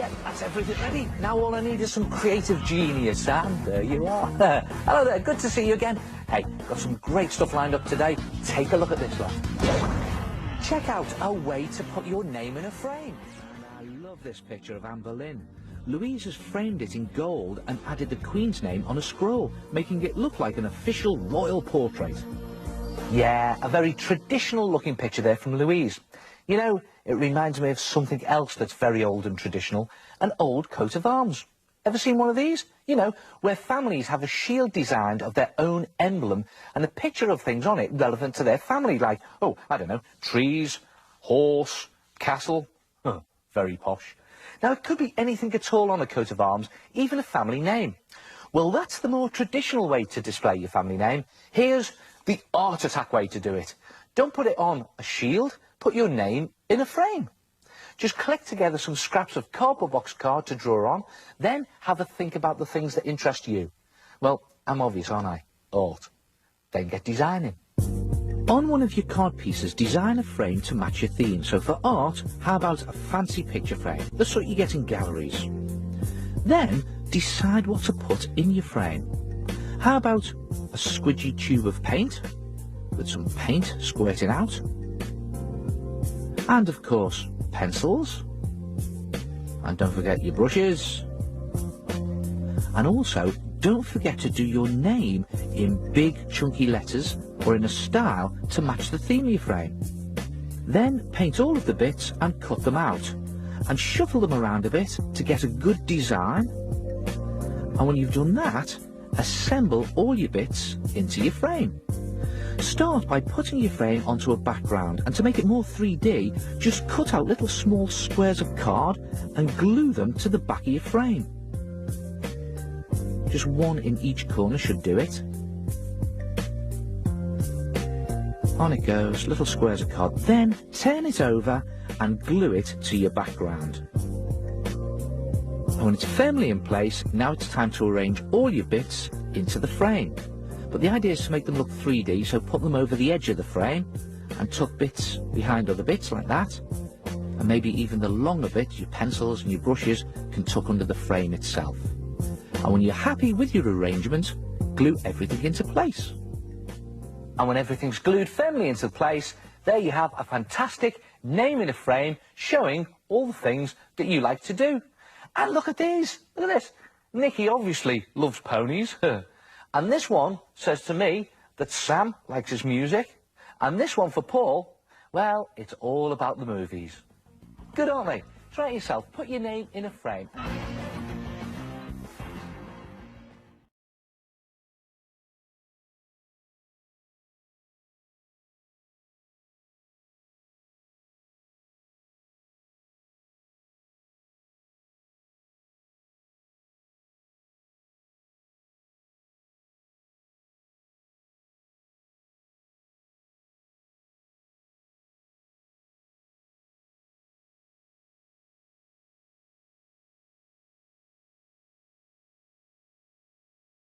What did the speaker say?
Yeah, that's everything ready. Now all I need is some creative genius, and there you are. Hello there, good to see you again. Hey, got some great stuff lined up today. Take a look at this lot. Check out a way to put your name in a frame. And I love this picture of Anne Boleyn. Louise has framed it in gold and added the Queen's name on a scroll, making it look like an official royal portrait. Yeah, a very traditional looking picture there from Louise. You know, it reminds me of something else that's very old and traditional, an old coat of arms. Ever seen one of these? You know, where families have a shield designed of their own emblem and a picture of things on it relevant to their family, like, oh, I don't know, trees, horse, castle. Huh, very posh. Now, it could be anything at all on a coat of arms, even a family name. Well, that's the more traditional way to display your family name. Here's the Art Attack way to do it. Don't put it on a shield, put your name in a frame. Just collect together some scraps of cardboard box card to draw on, then have a think about the things that interest you. Well, I'm obvious, aren't I? Art. Then get designing. On one of your card pieces, design a frame to match your theme. So for art, how about a fancy picture frame, the sort you get in galleries? Then decide what to put in your frame. How about a squidgy tube of paint, with some paint squirting out? And of course, pencils. And don't forget your brushes. And also, don't forget to do your name in big chunky letters or in a style to match the theme of your frame. Then paint all of the bits and cut them out and shuffle them around a bit to get a good design. And when you've done that, assemble all your bits into your frame. Start by putting your frame onto a background, and to make it more 3D, just cut out little small squares of card and glue them to the back of your frame. Just one in each corner should do it. On it goes, little squares of card. Then turn it over and glue it to your background. And when it's firmly in place, now it's time to arrange all your bits into the frame. But the idea is to make them look 3D, so put them over the edge of the frame and tuck bits behind other bits like that. And maybe even the longer bits, your pencils and your brushes, can tuck under the frame itself. And when you're happy with your arrangement, glue everything into place. And when everything's glued firmly into place, there you have a fantastic name in a frame showing all the things that you like to do. And look at these. Look at this. Nikki obviously loves ponies. And this one says to me that Sam likes his music. And this one for Paul, well, it's all about the movies. Good, aren't they? Try it yourself. Put your name in a frame.